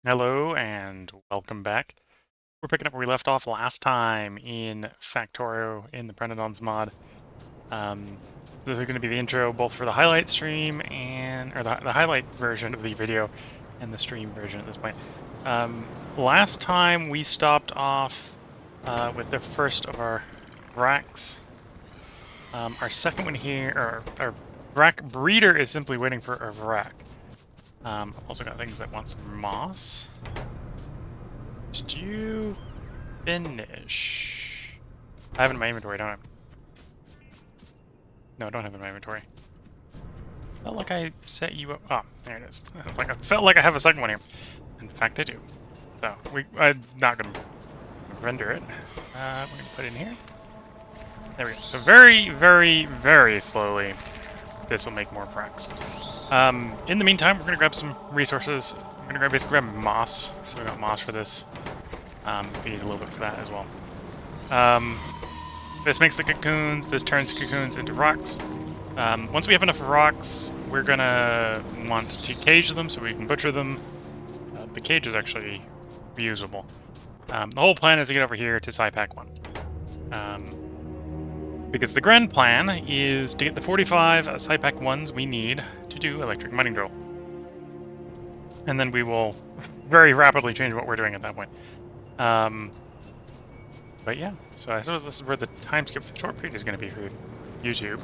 Hello and welcome back. We're picking up where we left off last time in Factorio in the Pyanodons mod. So this is going to be the intro both for the highlight stream and or the highlight version of the video and the stream version at this point. Last time we stopped off with the first of our racks. Our second one here, or our rack breeder, is simply waiting for a rack. I've also got things that want some moss. Did you finish? I have it in my inventory, don't I? No, I don't have it in my inventory. Felt like I set you up. Oh, there it is. I felt like I have a second one here. In fact, I do. So I'm not gonna render it. We're gonna put it in here. There we go. So very, very, very slowly, this will make more cracks. In the meantime, we're gonna grab some resources. We're gonna basically grab moss. So we got moss for this. We need a little bit for that as well. This makes the cocoons, this turns cocoons into rocks. Once we have enough rocks, we're gonna want to cage them so we can butcher them. The cage is actually reusable. The whole plan is to get over here to SciPack 1. Because the grand plan is to get the 45 SciPack 1s we need to do electric mining drill. And then we will very rapidly change what we're doing at that point. But yeah, so I suppose this is where the time skip for the short period is going to be for YouTube.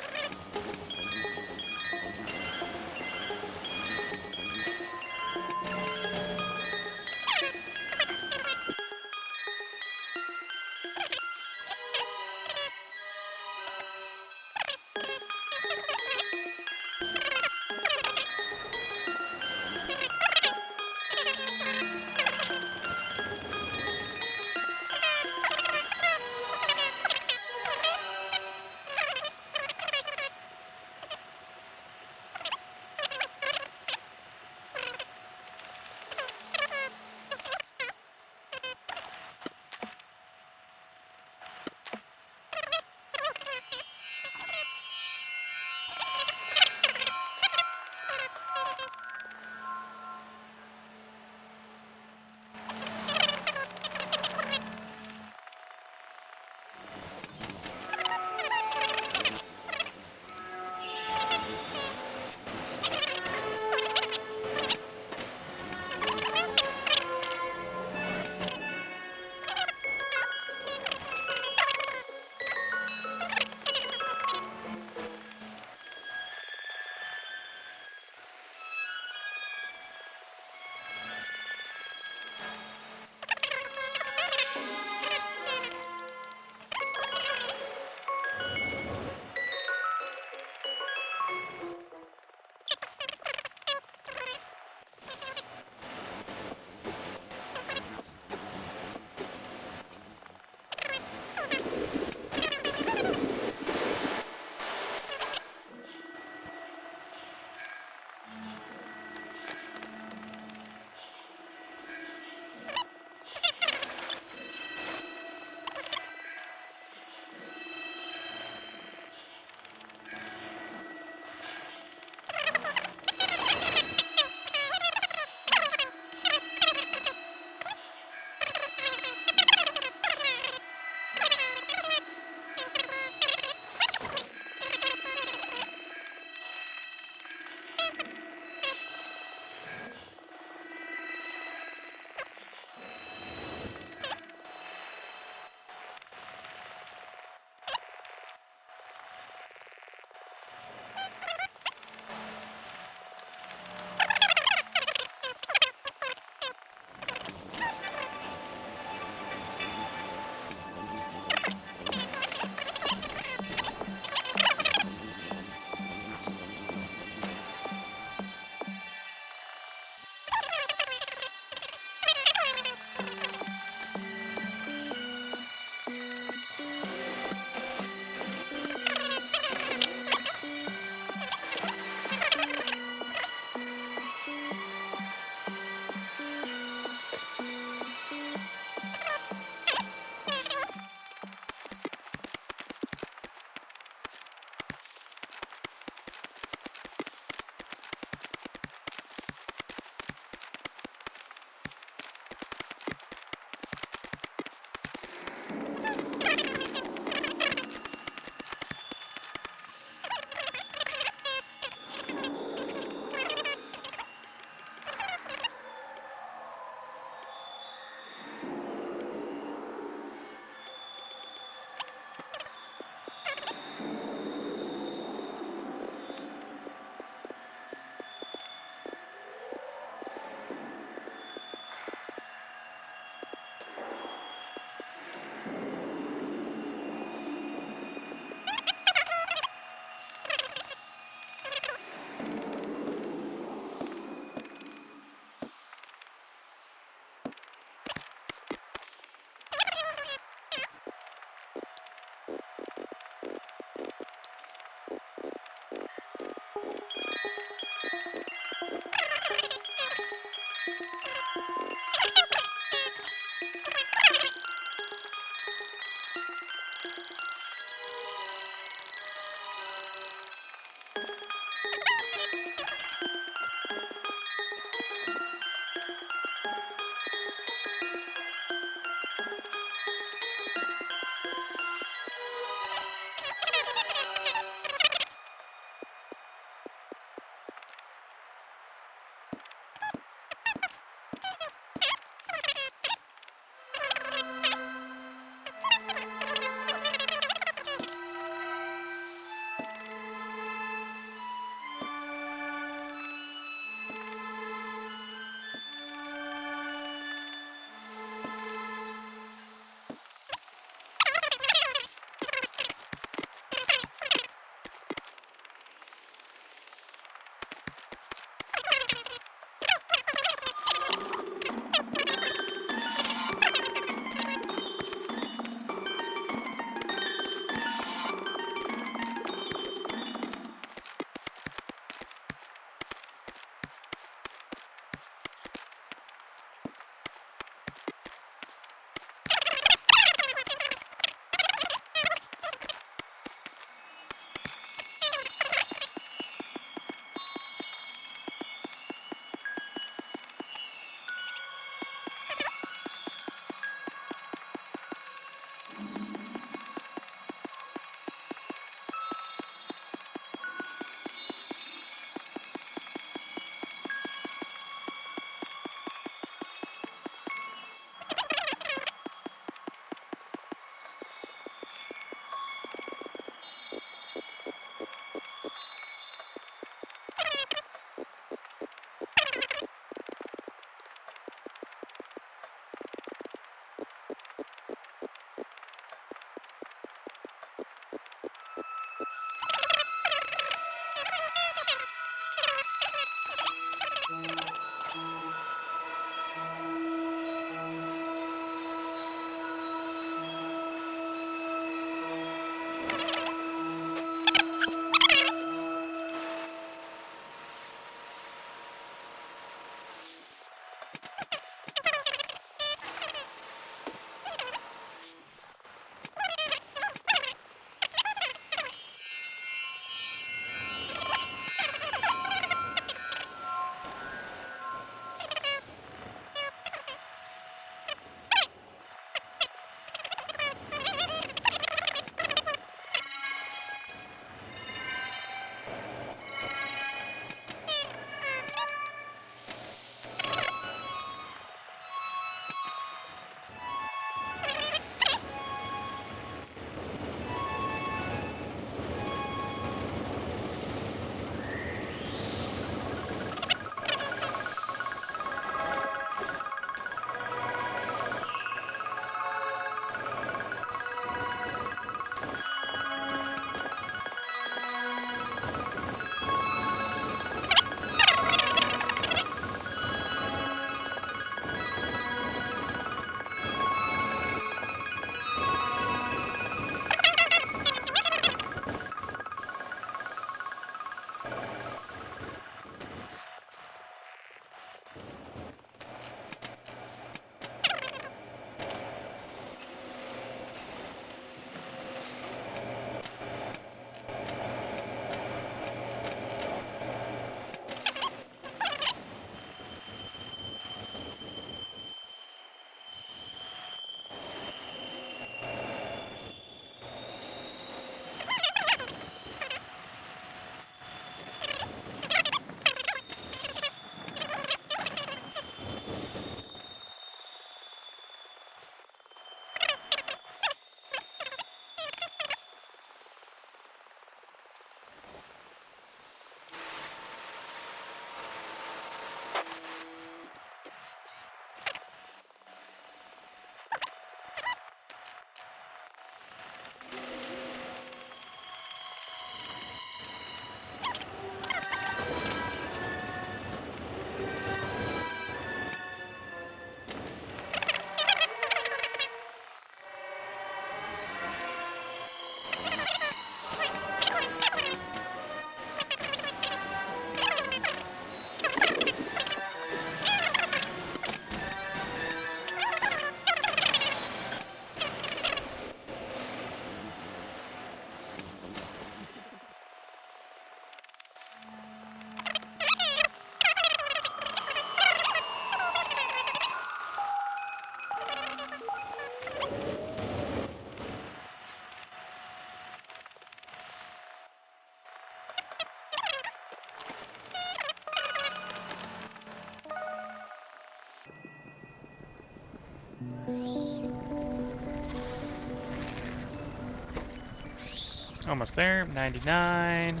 Almost there. 99.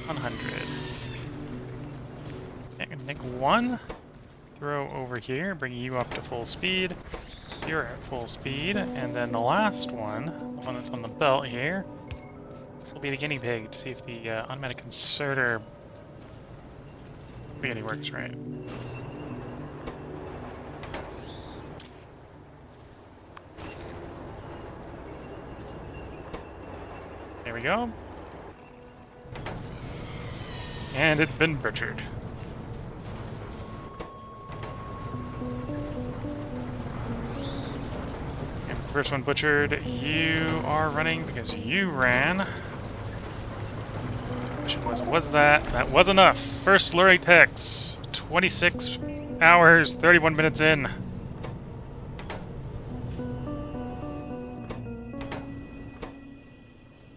100. Okay, I'm gonna make one throw over here, bring you up to full speed. You're at full speed. And then the last one, the one that's on the belt here, will be the guinea pig to see if the automatic inserter spaghetti works right. There we go. And it's been butchered. And the first one butchered, you are running because you ran. Question was that? That was enough. First slurry text. 26 hours, 31 minutes in.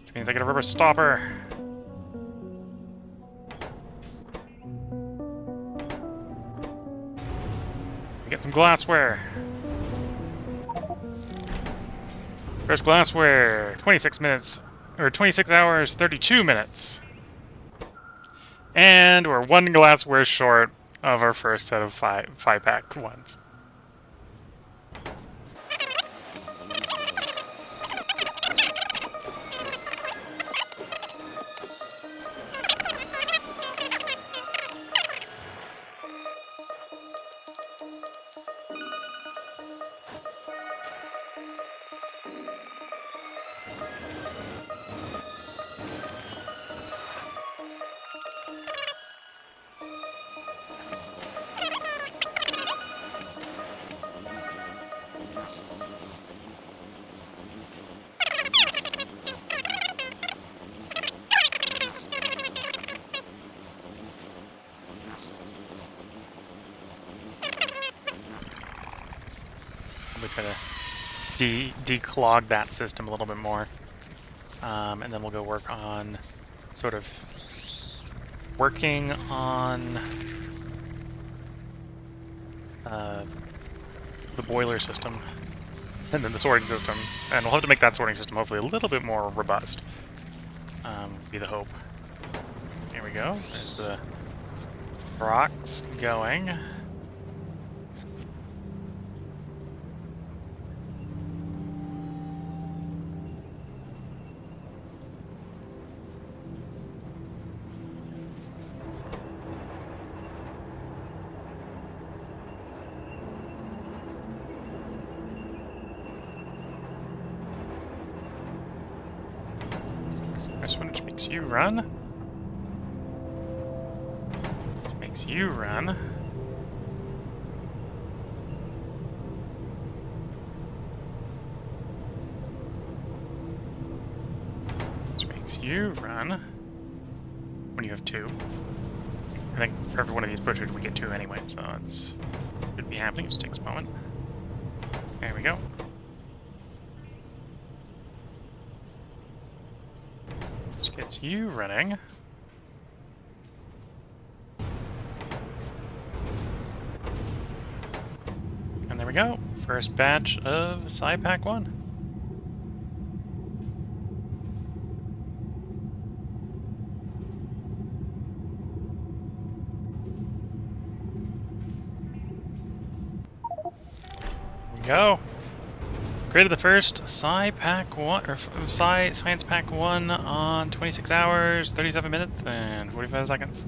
Which means I get a rubber stopper. Get some glassware. First glassware, 26 minutes, or 26 hours, 32 minutes. And we're one glassware short of our first set of five-pack ones. We try to declog that system a little bit more, and then we'll go work on sort of working on the boiler system, and then the sorting system, and we'll have to make that sorting system hopefully a little bit more robust. Would be the hope. Here we go. There's the rocks going. First one, which makes you run. Which makes you run. Which makes you run. When you have two. I think for every one of these butchered, we get two anyway, so it's should be happening. It just takes a moment. There we go. Gets you running. And there we go. First batch of Pack 1. There we go. Created the first Pack 1, or Science Pack 1 on 26 hours, 37 minutes, and 45 seconds.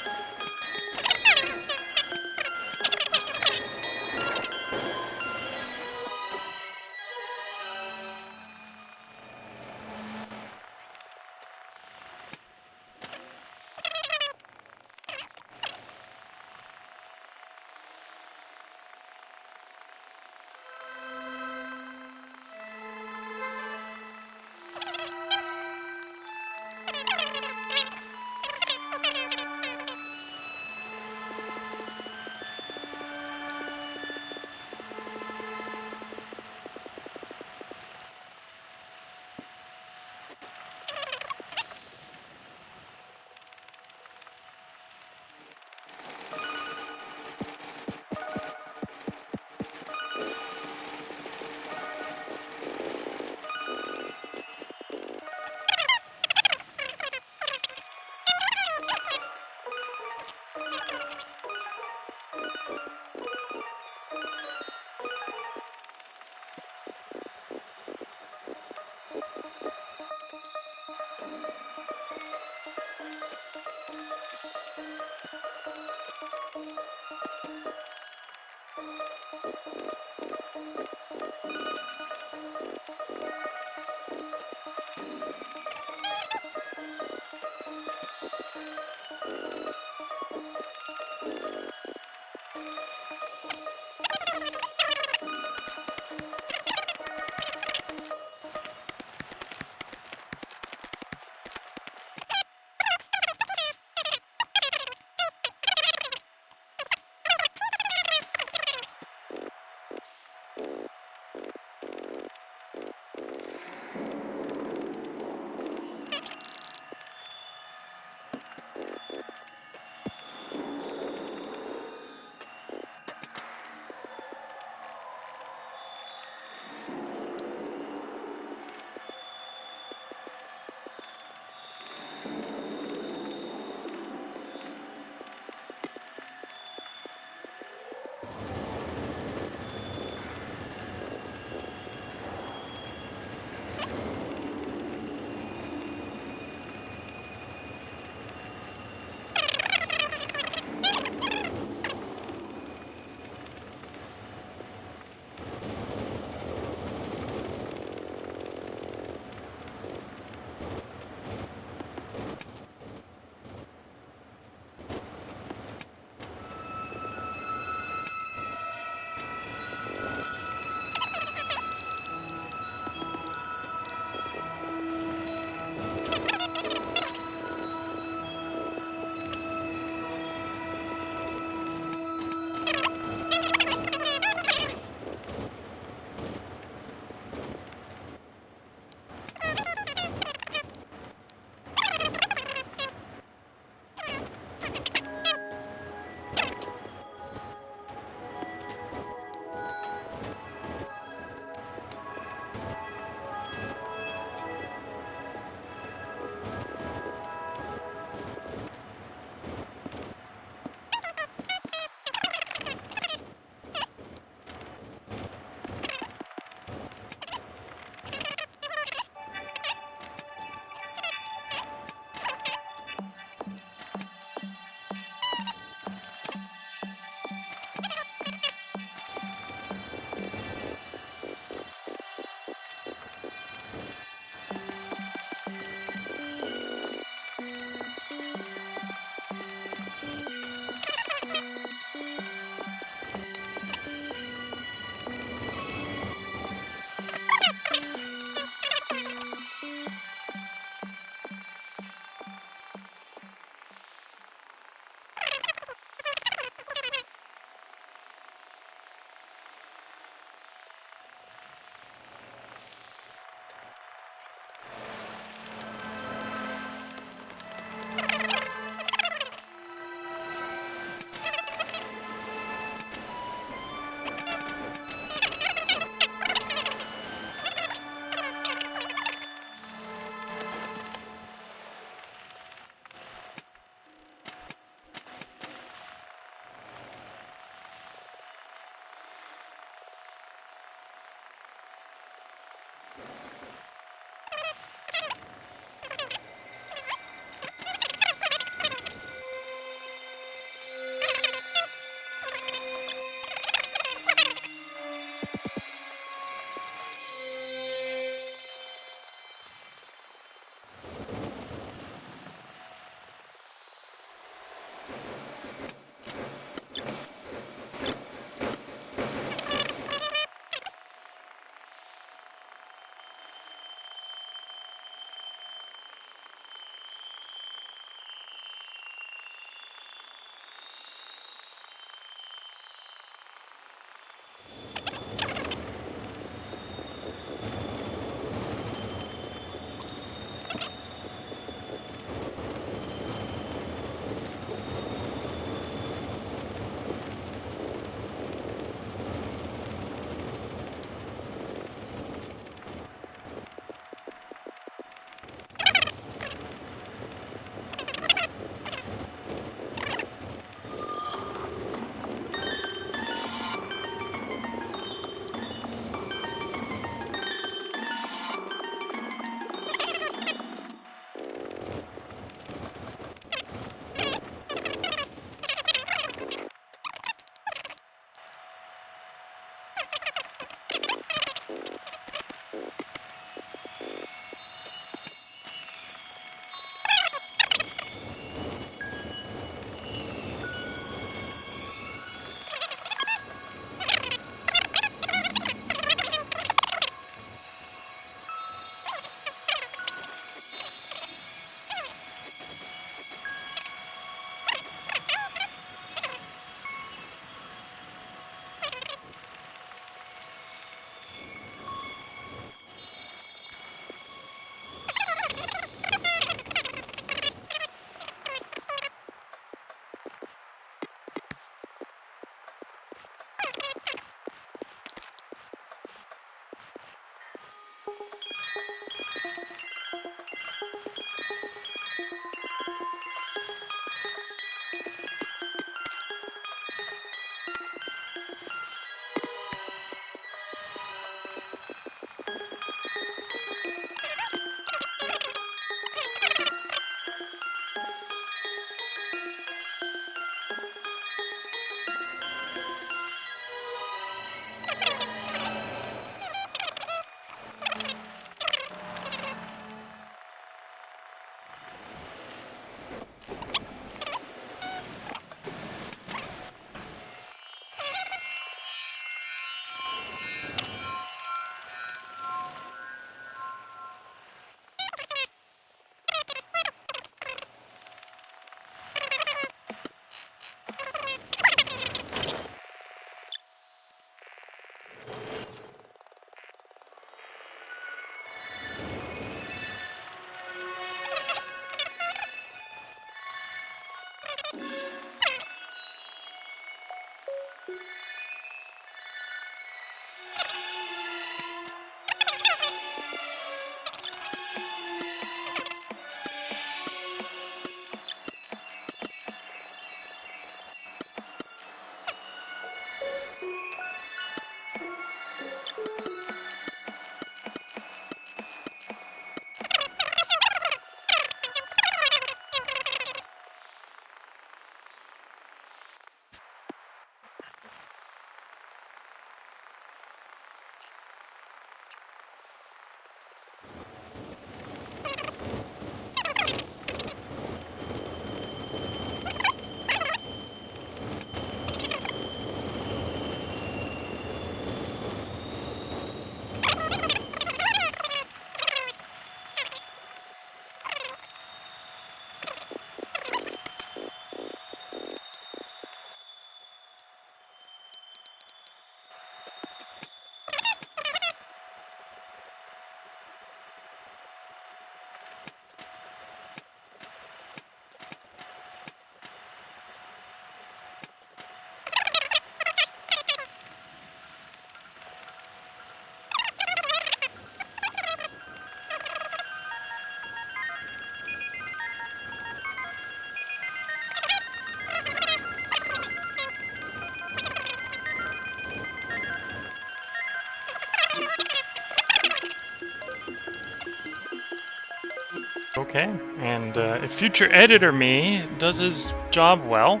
Okay, and if future editor me does his job well,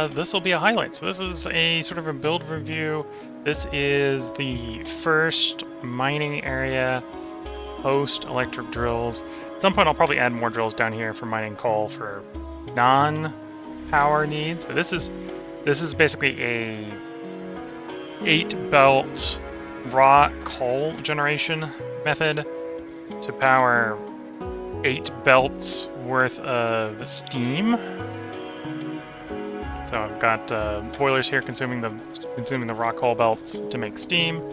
this will be a highlight. So this is a sort of a build review. This is the first mining area post electric drills. At some point I'll probably add more drills down here for mining coal for non-power needs, but this is basically a 8-belt raw coal generation method to power 8 belts worth of steam. So I've got boilers here consuming the raw coal belts to make steam.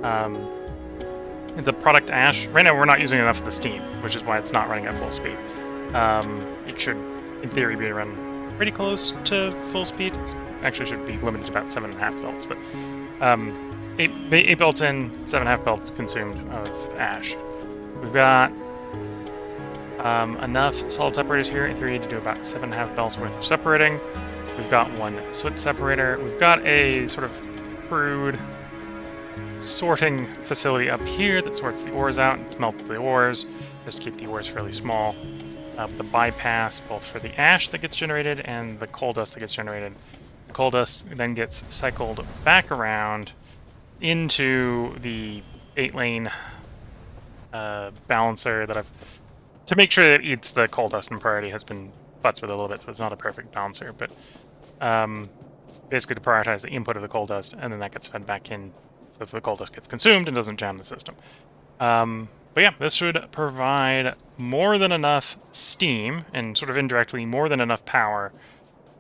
The product ash, right now we're not using enough of the steam, which is why it's not running at full speed. It should, in theory, be run pretty close to full speed. It actually should be limited to about 7.5 belts, but 8 belts in, 7.5 belts consumed of ash. We've got enough solid separators here in theory to do about 7.5 belts worth of separating. We've got one soot separator. We've got a sort of crude sorting facility up here that sorts the ores out and smelts the ores, just to keep the ores fairly small. With a bypass both for the ash that gets generated and the coal dust that gets generated. The coal dust then gets cycled back around into the 8-lane balancer that I've... to make sure that it eats the coal dust and priority has been futzed with a little bit, so it's not a perfect balancer, but basically to prioritize the input of the coal dust, and then that gets fed back in so that the coal dust gets consumed and doesn't jam the system. But yeah, this should provide more than enough steam, and sort of indirectly more than enough power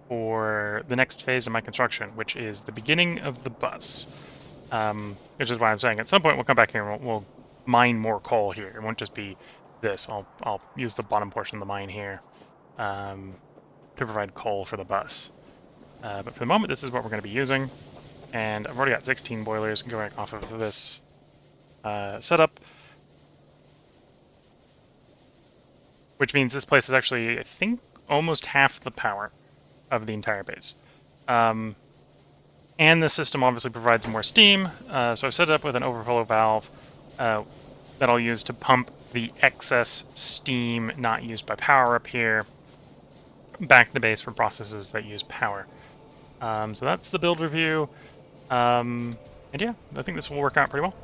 for the next phase of my construction, which is the beginning of the bus. Which is why I'm saying at some point we'll come back here and we'll mine more coal here. It won't just be this. I'll use the bottom portion of the mine here to provide coal for the bus. But for the moment, this is what we're going to be using. And I've already got 16 boilers going off of this setup. Which means this place is actually, I think, almost half the power of the entire base. And the system obviously provides more steam, so I've set it up with an overflow valve that I'll use to pump the excess steam not used by power up here back to the base for processes that use power. So that's the build review. And yeah, I think this will work out pretty well.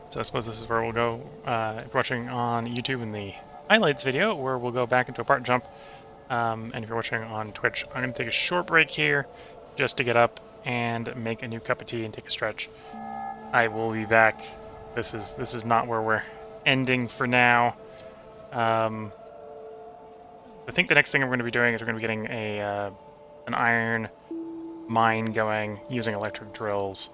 So I suppose this is where we'll go if you're watching on YouTube in the highlights video, where we'll go back into a part jump. And if you're watching on Twitch, I'm going to take a short break here just to get up and make a new cup of tea and take a stretch. I will be back. This is not where we're ending for now. I think the next thing I'm going to be doing is we're going to be getting an iron mine going using electric drills.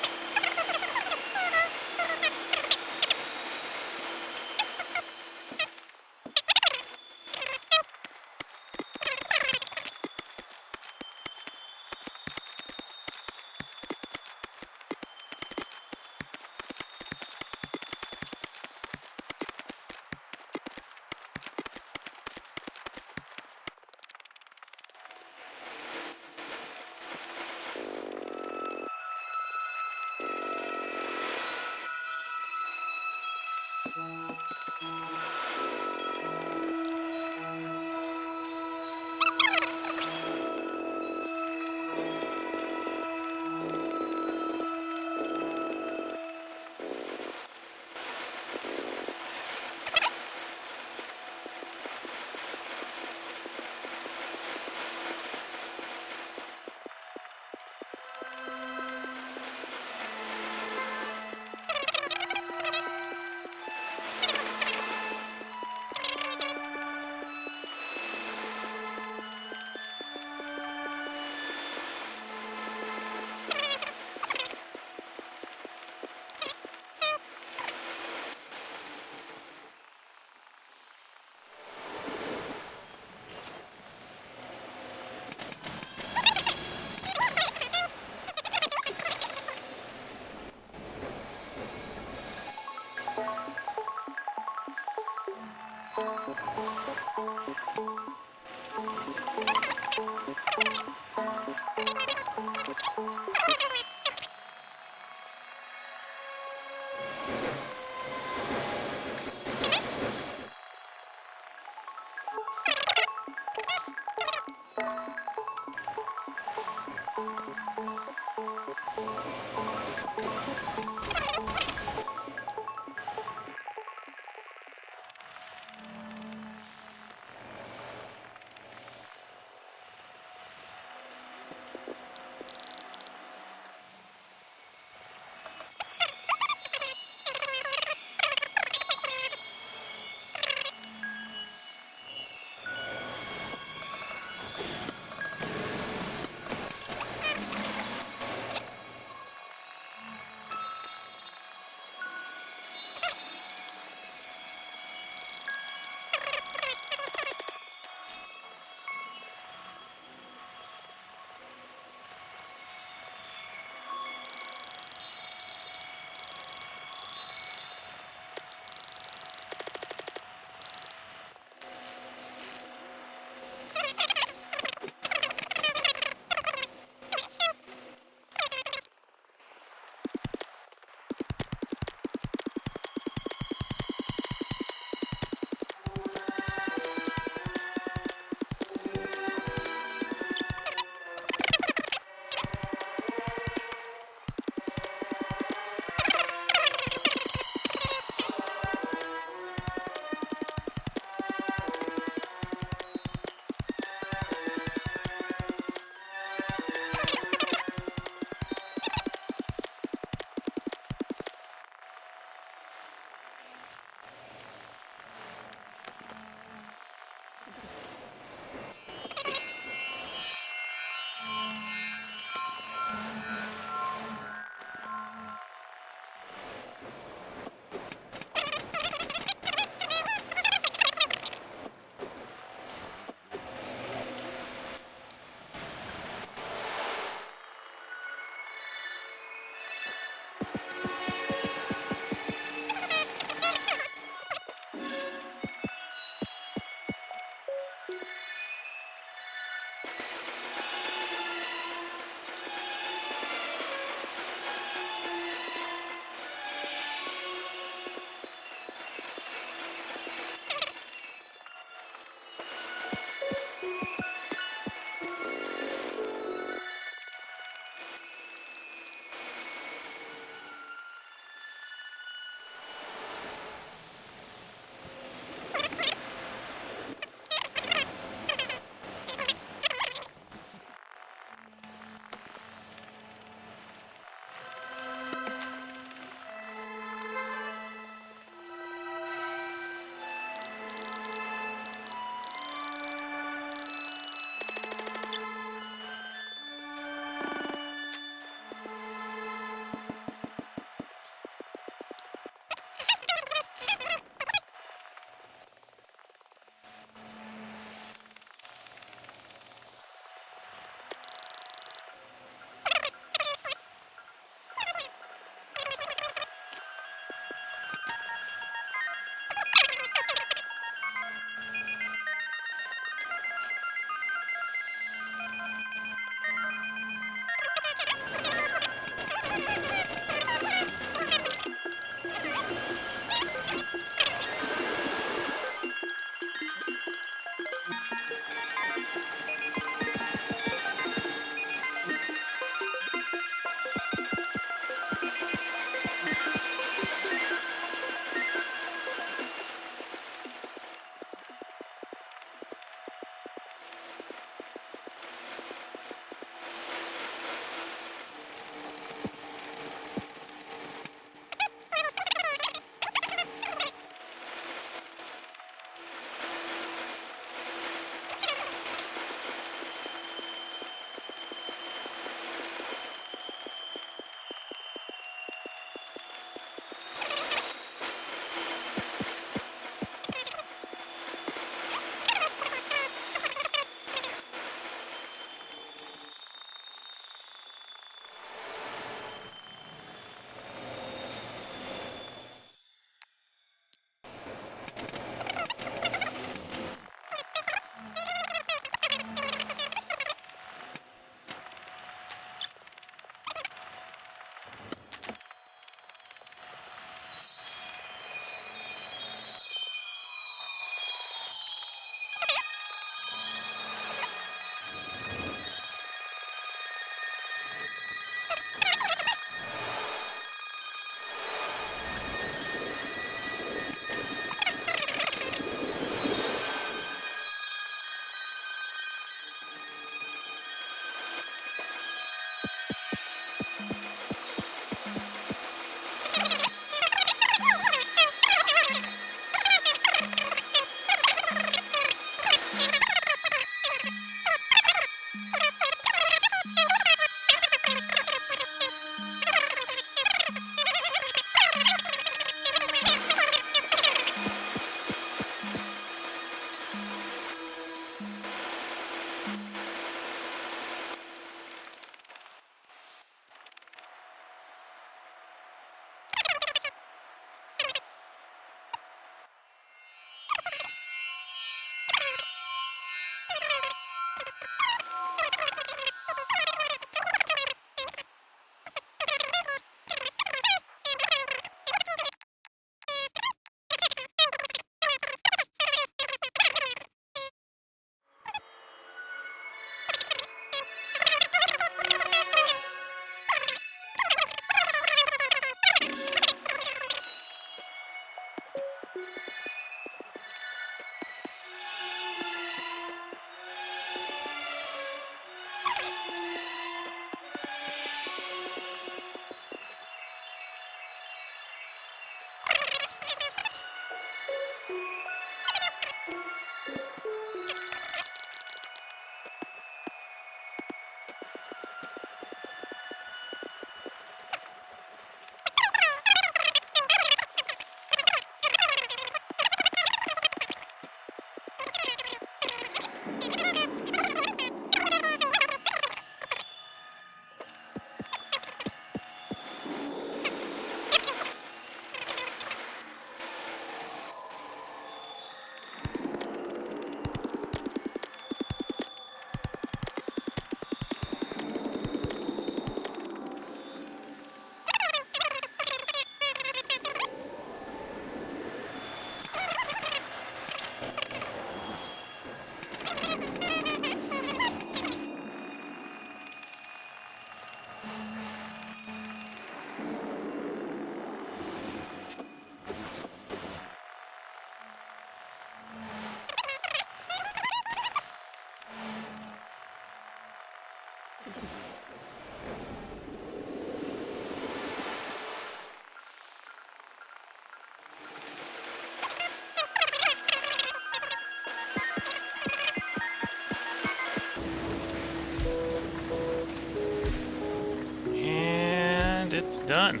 done.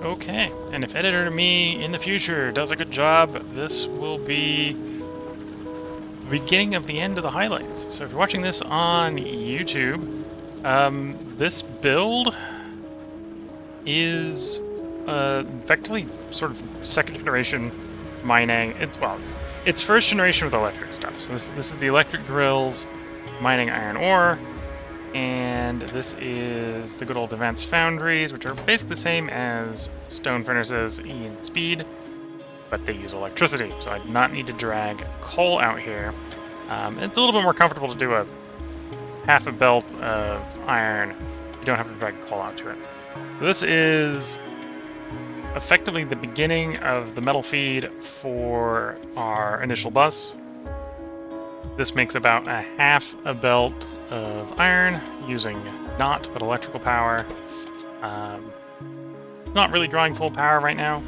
Okay, and if Editor Me in the future does a good job, this will be the beginning of the end of the highlights. So if you're watching this on YouTube, this build is effectively sort of second generation mining. It's first generation with electric stuff. So this is the electric drills mining iron ore. And this is the good old advanced foundries, which are basically the same as stone furnaces in speed, but they use electricity, so I do not need to drag coal out here. It's a little bit more comfortable to do a half a belt of iron. You don't have to drag coal out to it. So this is effectively the beginning of the metal feed for our initial bus. This makes about a half a belt of iron using not but electrical power. It's not really drawing full power right now,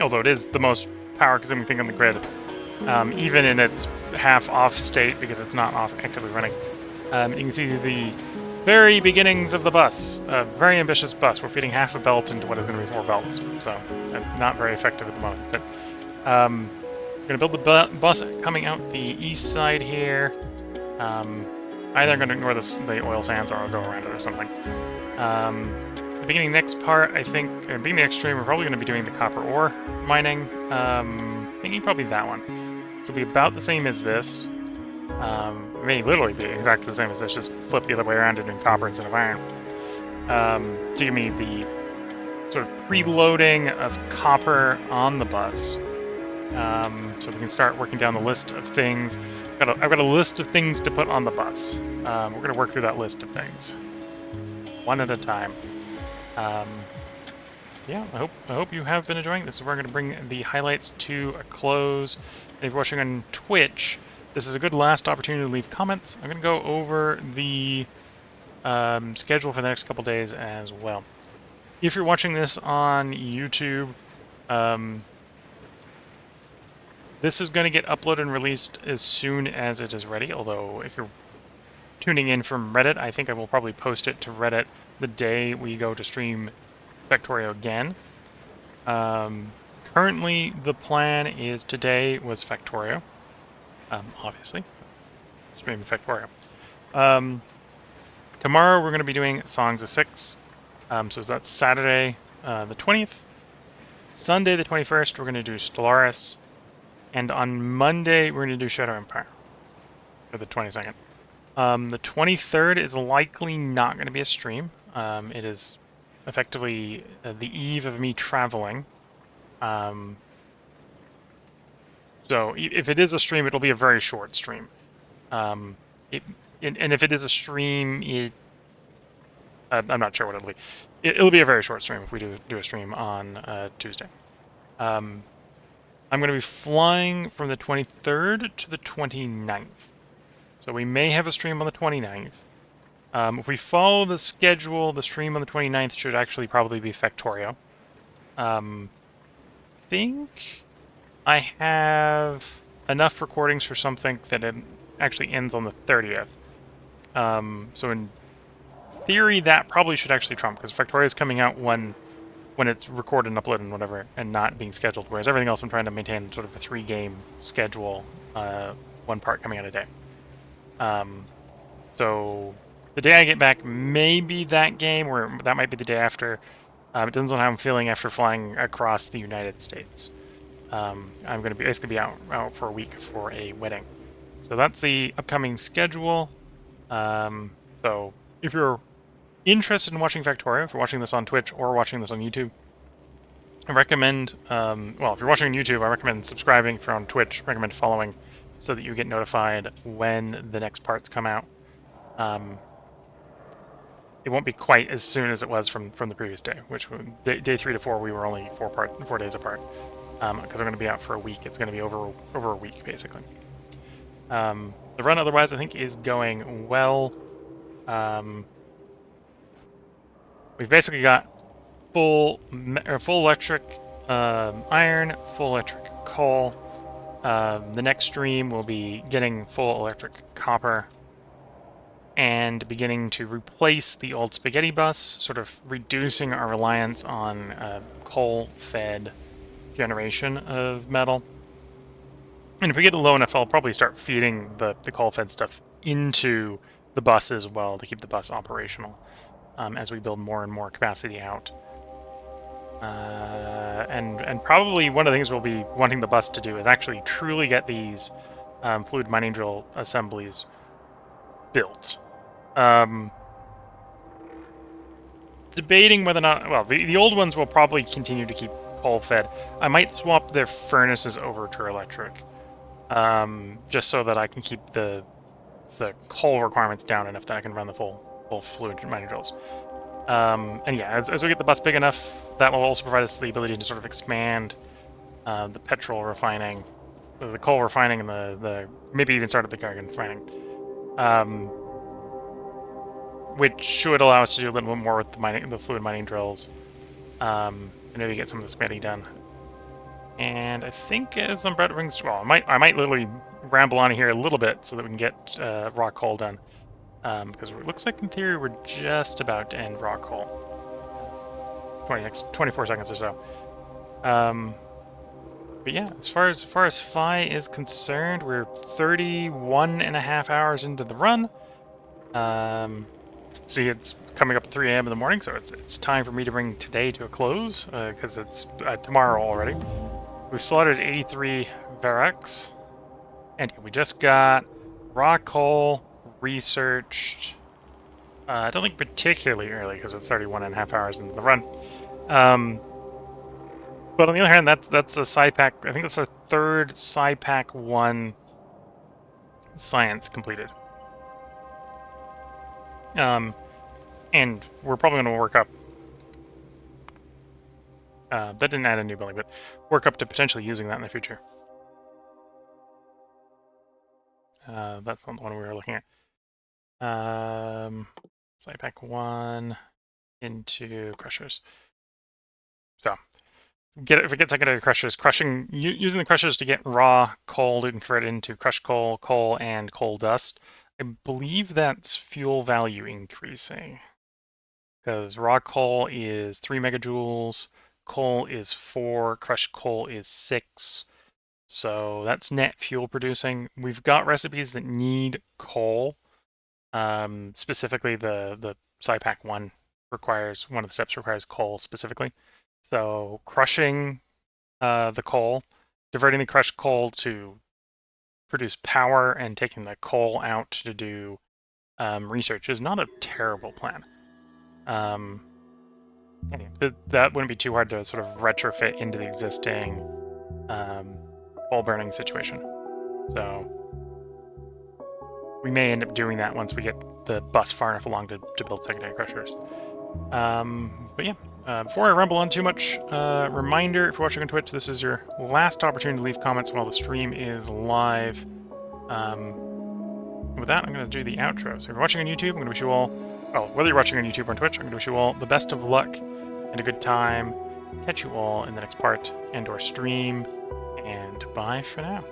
although it is the most power-consuming thing on the grid, even in its half-off state because it's not actively running. You can see the very beginnings of the bus, a very ambitious bus. We're feeding half a belt into what is going to be 4 belts, so not very effective at the moment. But we're going to build the bus coming out the east side here. Either I'm going to ignore the oil sands or I'll go around it or something. The beginning next part, I think, beginning next stream, we're probably going to be doing the copper ore mining. Thinking probably that one. Which will be about the same as this. It may literally be exactly the same as this, just flip the other way around and doing copper instead of iron. To give me the sort of preloading of copper on the bus. So we can start working down the list of things. I've got a list of things to put on the bus. We're going to work through that list of things, one at a time. Yeah, I hope you have been enjoying this. We're going to bring the highlights to a close. And if you're watching on Twitch, this is a good last opportunity to leave comments. I'm going to go over the schedule for the next couple days as well. If you're watching this on YouTube, this is going to get uploaded and released as soon as it is ready, although if you're tuning in from Reddit, I think I will probably post it to Reddit the day we go to stream Factorio again. Currently, the plan is today was Factorio, obviously, stream Factorio. Tomorrow we're going to be doing Songs of Six, so that's Saturday the 20th. Sunday the 21st we're going to do Stellaris. And on Monday, we're going to do Shadow Empire, for the 22nd. The 23rd is likely not going to be a stream. It is effectively the eve of me traveling. So if it is a stream, it'll be a very short stream. And if it is a stream, I'm not sure what it'll be. It'll be a very short stream if we do a stream on Tuesday. I'm going to be flying from the 23rd to the 29th. So we may have a stream on the 29th. If we follow the schedule, the stream on the 29th should actually probably be Factorio. Think I have enough recordings for something that it actually ends on the 30th. So in theory, that probably should actually trump, because Factorio is coming out when it's recorded and uploaded and whatever, and not being scheduled, whereas everything else I'm trying to maintain sort of a 3-game schedule, one part coming out a day. So the day I get back may be that game, or that might be the day after. It depends on how I'm feeling after flying across the United States. I'm going to basically be out for a week for a wedding. So that's the upcoming schedule. So if you're interested in watching Factorio, if you're watching this on Twitch or watching this on YouTube, I recommend, well, if you're watching on YouTube, I recommend subscribing. If you're on Twitch, I recommend following so that you get notified when the next parts come out. It won't be quite as soon as it was from the previous day, which day 3 to 4 we were only 4 days apart. Because I'm going to be out for a week. It's going to be over a week, basically. The run otherwise, I think, is going well. We've basically got full electric iron, full electric coal. The next stream will be getting full electric copper and beginning to replace the old spaghetti bus, sort of reducing our reliance on coal-fed generation of metal. And if we get low enough, I'll probably start feeding the coal-fed stuff into the bus as well to keep the bus operational as we build more and more capacity out. And probably one of the things we'll be wanting the bus to do is actually truly get these fluid mining drill assemblies built. Debating whether or not... Well, the old ones will probably continue to keep coal-fed. I might swap their furnaces over to electric. Just so that I can keep the coal requirements down enough that I can run the full fluid mining drills. And yeah, as we get the bus big enough, that will also provide us the ability to sort of expand the petrol refining, the coal refining, and the maybe even start at the carbon refining. Which should allow us to do a little bit more with the fluid mining drills. And maybe get some of the spaghetti done. And I think as Umbrella brings... Well, I might literally ramble on here a little bit so that we can get raw coal done. Because it looks like, in theory, we're just about to end raw coal. 24 seconds or so. But yeah, as far as Phi is concerned, we're 31.5 hours into the run. See, it's coming up at 3 a.m. in the morning, so it's time for me to bring today to a close, because it's tomorrow already. We've slaughtered 83 Varaks, and we just got raw coal researched. I don't think particularly early, because it's 31.5 hours into the run. But on the other hand, that's a SciPack. I think that's our third SciPack 1 science completed. And we're probably going to work up. That didn't add a new building, but work up to potentially using that in the future. That's not the one we were looking at. SciPack 1 into crushers. So, if we get secondary crushers, using the crushers to get raw coal to convert it into crushed coal, and coal dust. I believe that's fuel value increasing. Because raw coal is 3 megajoules, coal is 4, crushed coal is 6. So that's net fuel producing. We've got recipes that need coal. Specifically, the SciPack 1 requires, one of the steps requires coal specifically. So crushing the coal, diverting the crushed coal to produce power, and taking the coal out to do research is not a terrible plan. Anyway, that wouldn't be too hard to sort of retrofit into the existing coal burning situation. So we may end up doing that once we get the bus far enough along to build secondary crushers. But yeah, before I ramble on too much, reminder, if you're watching on Twitch, this is your last opportunity to leave comments while the stream is live. With that, I'm going to do the outro. So if you're watching on YouTube, I'm going to wish you all, whether you're watching on YouTube or on Twitch, I'm going to wish you all the best of luck and a good time. Catch you all in the next part and/or stream, and bye for now.